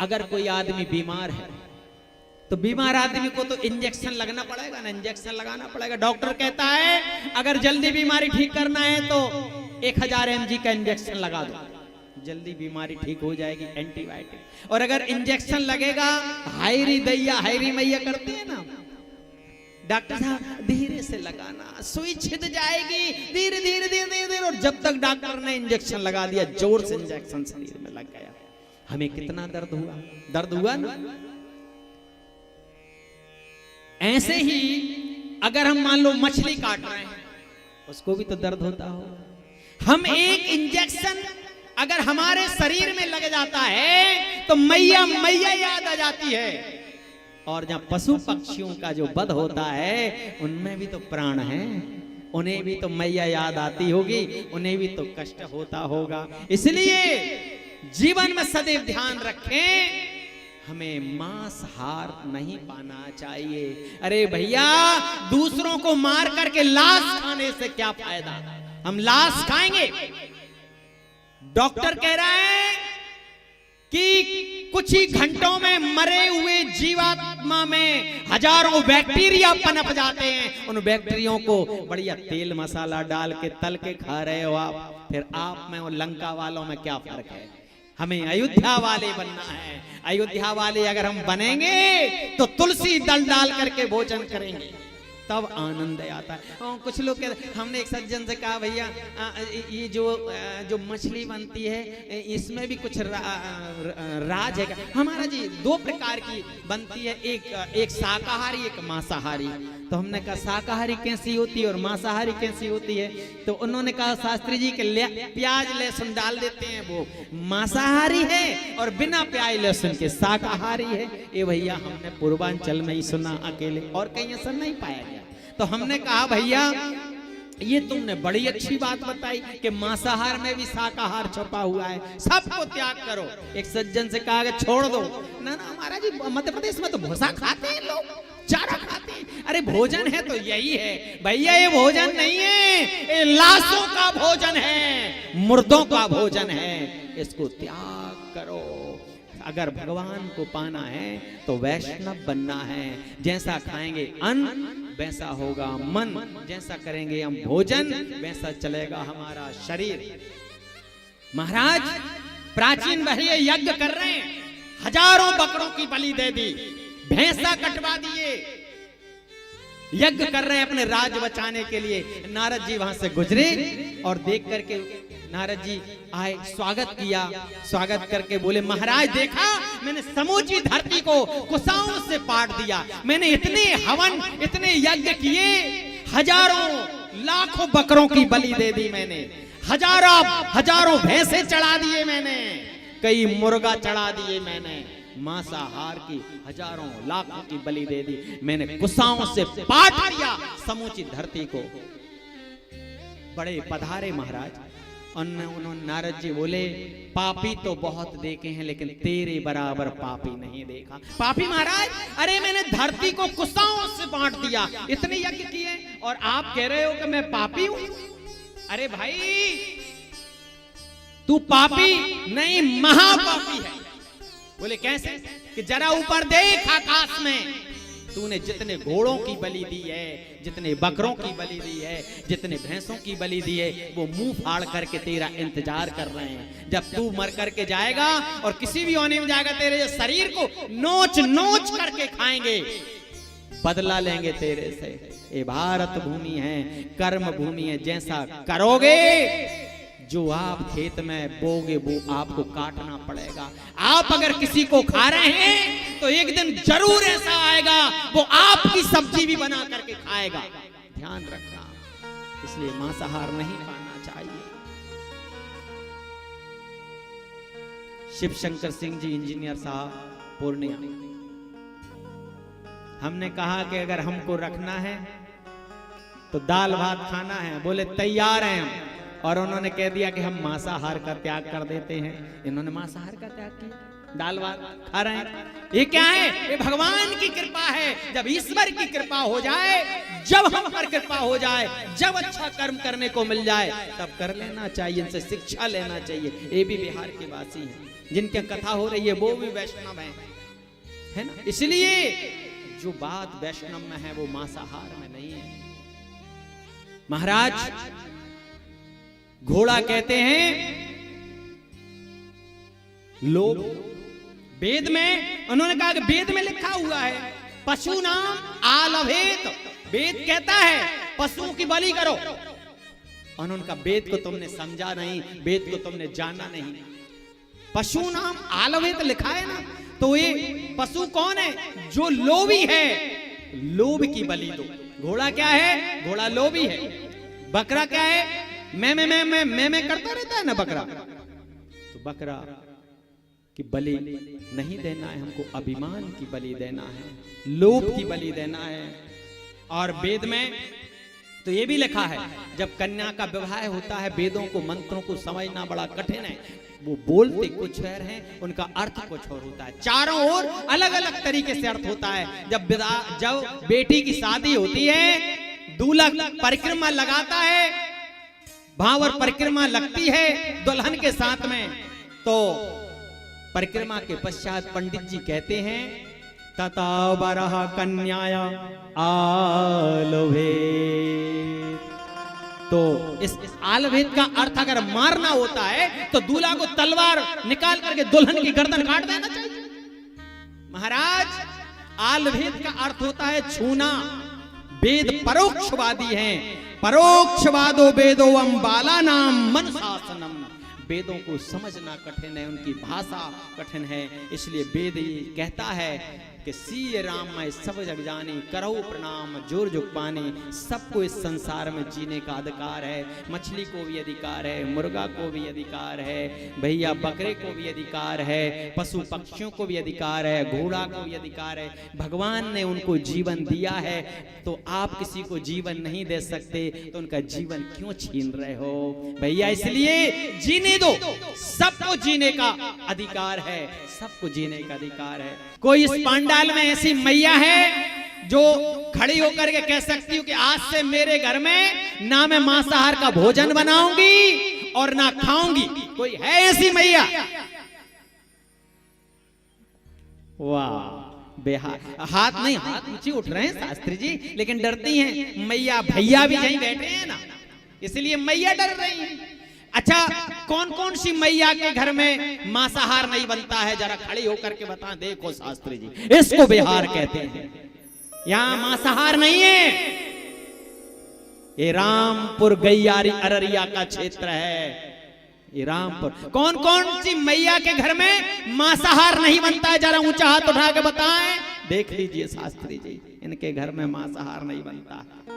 अगर कोई आदमी बीमार है तो बीमार आदमी को तो इंजेक्शन लगना पड़ेगा ना, इंजेक्शन लगाना पड़ेगा। डॉक्टर कहता है अगर जल्दी बीमारी ठीक करना है तो 1000 mg का इंजेक्शन लगा दो, जल्दी बीमारी ठीक हो जाएगी, एंटीबायोटिक। और अगर इंजेक्शन लगेगा, हायरी दैया हायरी मैया करते हैं ना, डॉक्टर साहब धीरे से लगाना, सुई छिद जाएगी, धीरे धीरे धीरे धीरे धीरे, और जब तक डॉक्टर ने इंजेक्शन लगा दिया, जोर से इंजेक्शन शरीर में लग गया, हमें कितना दर्द हुआ, दर्द हुआ ना। ऐसे ही अगर हम मान लो मछली काट रहे हैं, उसको भी तो दर्द होता हो। हम एक इंजेक्शन अगर हमारे शरीर में लग जाता है तो मैया मैया याद आ जाती है। और जहां पशु पक्षियों का जो वध होता है उनमें भी तो प्राण है, उन्हें भी तो मैया याद आती होगी, उन्हें भी तो कष्ट होता होगा। इसलिए जीवन में सदैव ध्यान रखें, हमें मांसाहार नहीं पाना चाहिए। अरे भैया, दूसरों को मार करके लाश खाने से क्या फायदा, हम लाश खाएंगे। डॉक्टर कह रहा है कि कुछ ही घंटों में मरे हुए जीवात्मा में हजारों बैक्टीरिया पनप जाते हैं। उन बैक्टीरियों को बढ़िया तेल मसाला डाल के तल के खा रहे हो आप, फिर आप में और लंका वालों में क्या फर्क है। हमें अयोध्या वाले बनना है। अयोध्या वाले अगर हम बनेंगे तो तुलसी दल डाल करके भोजन करेंगे, तब आनंद आता है। कुछ लोग कहते, हमने एक सज्जन से कहा भैया ये जो मछली बनती है इसमें भी कुछ राज है क्या? हमारा जी 2 प्रकार की बनती है, एक शाकाहारी एक मांसाहारी। तो हमने कहा शाकाहारी कैसी होती है और मांसाहारी कैसी होती है? तो उन्होंने कहा शास्त्री जी के प्याज लहसुन डाल देते हैं वो मांसाहारी है, और बिना प्याज लहसुन के शाकाहारी है। ये भैया हमने पूर्वांचल में ही सुना अकेले, और कहीं ऐसा नहीं पाया गया। तो हमने कहा भैया ये तुमने बड़ी अच्छी बात बताई कि मांसाहार में भी शाकाहार छुपा हुआ है, सबको त्याग करो। एक सज्जन से कहा छोड़ दो ना, हमारा जी मध्य प्रदेश में तो भूसा खाते हैं लोग, चारा खाते हैं। अरे भोजन है तो यही है भैया, ये भोजन नहीं है, ये लाशों का भोजन है, मुर्दों का भोजन है, इसको त्याग करो। अगर भगवान को पाना है तो वैष्णव बनना है। जैसा खाएंगे अन्न वैसा होगा मन, जैसा करेंगे हम भोजन वैसा चलेगा हमारा शरीर। महाराज प्राचीन भैया यज्ञ कर रहे हैं, हजारों बकरों की बलि दे दी, भैंसा कटवा दिए, यज्ञ कर रहे हैं अपने राज बचाने के लिए। नारद जी वहां से गुजरे और देख करके नारद जी आए, स्वागत किया, स्वागत करके बोले महाराज देखा मैंने समूची धरती को कुशाओं से पाट दिया, मैंने इतने हवन इतने यज्ञ किए, हजारों लाखों बकरों की बलि दे दी मैंने, हजारों भैंसे चढ़ा दिए मैंने, कई मुर्गा चढ़ा दिए मैंने, मांसाहार की हजारों लाखों की बलि दे दी मैंने, कुशाओं से पाट दिया समूची धरती को। बड़े पधारे महाराज। उन्होंने नारद जी बोले पापी तो बहुत देखे हैं लेकिन तेरे बराबर पापी नहीं देखा। पापी महाराज, अरे मैंने धरती को कुशाओं से बांट दिया, इतने यज्ञ किए और आप कह रहे हो कि मैं पापी हूं? अरे भाई तू पापी नहीं महापापी है। बोले कैसे? कि जरा ऊपर देख आकाश में, तूने जितने घोड़ों की बलि दी है, जितने बकरों की बलि दी है, जितने भैंसों की बलि दी है, वो मुंह फाड़ करके तेरा इंतजार कर रहे हैं। जब तू मर करके जाएगा और किसी भी होने में जाएगा, तेरे शरीर को नोच नोच करके खाएंगे, बदला लेंगे तेरे से। ये भारत भूमि है, कर्म भूमि है, जैसा करोगे जो आप खेत में बोगे वो आपको काटना पड़ेगा। आप अगर किसी को खा रहे हैं तो एक दिन जरूर ऐसा आएगा वो आपकी सब्जी भी बना करके खाएगा, ध्यान रखना। इसलिए मांसाहार नहीं खाना चाहिए। शिव शंकर सिंह जी इंजीनियर साहब पूर्णिया, हमने कहा कि अगर हमको रखना है तो दाल भात खाना है, बोले तैयार हैं हम, और उन्होंने कह दिया कि हम मांसाहार का त्याग कर देते हैं। इन्होंने मांसाहार का त्याग किया, दाल भात खा रहे हैं। ये क्या है? ये भगवान की कृपा है। जब ईश्वर की कृपा हो जाए, जब हम पर कृपा हो जाए, जब अच्छा कर्म करने को मिल जाए, तब कर लेना चाहिए, इनसे शिक्षा लेना चाहिए। ये भी बिहार के वासी हैं। जिनकी कथा हो रही है वो भी वैष्णव है ना। इसलिए जो बात वैष्णव में है वो मांसाहार में नहीं है। महाराज घोड़ा कहते हैं लोभ। वेद में उन्होंने कहा कि वेद में लिखा हुआ है पशु नाम आलभेत। वेद कहता है पशुओं की बलि करो। उन्होंने कहा वेद को तुमने समझा नहीं, वेद को तुमने जाना नहीं। पशु नाम आलभेत लिखा है ना, तो ये पशु कौन है? जो लोभी है, लोभ की बलि दो। घोड़ा क्या है? घोड़ा लोभी है। बकरा क्या है? मैं करता रहता है ना बकरा। तो बकरा की बलि नहीं देना है हमको, अभिमान की बलि देना है, लोभ की बलि देना है। और वेद में तो ये भी लिखा है जब कन्या का विवाह होता है, वेदों को मंत्रों को समझना बड़ा कठिन है। वो बोलते कुछ और हैं, उनका अर्थ कुछ और होता है। चारों ओर अलग अलग तरीके से अर्थ होता है। जब बेटी की शादी होती है, दूल्हा परिक्रमा लगाता है, भावर परिक्रमा लगती है दुल्हन के साथ में, तो परिक्रमा के पश्चात पंडित जी कहते हैं तथा बरह कन्याया आलभेत। तो इस आलभेत का अर्थ अगर मारना होता है तो दूल्हा को तलवार निकाल करके दुल्हन की गर्दन काट देना चाहिए। महाराज आलभेत का अर्थ होता है छूना। वेद परोक्षवादी हैं। परोक्षवादो वेदो बाला नाम मन शासनम। वेदों को समझना कठिन है, उनकी भाषा कठिन है। इसलिए वेद ये कहता है कि सीय राम मैं सब जग जानी, करो प्रणाम जोर जुग पानी। सबको इस संसार में जीने का अधिकार है। मछली को भी अधिकार है, मुर्गा को भी अधिकार है, भैया बकरे को भी अधिकार है, पशु पक्षियों को भी अधिकार है, घोड़ा को भी अधिकार है। भगवान ने उनको जीवन दिया है, तो आप किसी को जीवन नहीं दे सकते, तो उनका जीवन क्यों छीन रहे हो भैया? इसलिए जीने दो, सबको जीने का अधिकार है, सबको जीने का अधिकार है। कोई इस पंडाल में ऐसी मैया है जो खड़ी होकर के कह सकती हूँ कि आज से मेरे घर में ना मैं मांसाहार का भोजन बनाऊंगी और ना खाऊंगी? कोई है ऐसी मैया? वाह बेहार। हाथ नहीं, हाथ ऊंचे उठ रहे हैं शास्त्री जी, लेकिन डरती हैं मैया। भैया भी यहीं बैठे हैं ना, इसलिए मैया डर रही है। अच्छा, कौन कौन सी मैया के घर में मांसाहार नहीं बनता है? जरा खड़ी होकर के बता। देखो शास्त्री जी, इसको बिहार कहते हैं। यहाँ मांसाहार नहीं है। ये रामपुर गैयारी अररिया का क्षेत्र है। ये रामपुर। कौन कौन सी मैया के घर में मांसाहार नहीं बनता है? जरा ऊंचा हाथ उठा के बताएं। देख लीजिए शास्त्री जी, इनके घर में मांसाहार नहीं बनता है।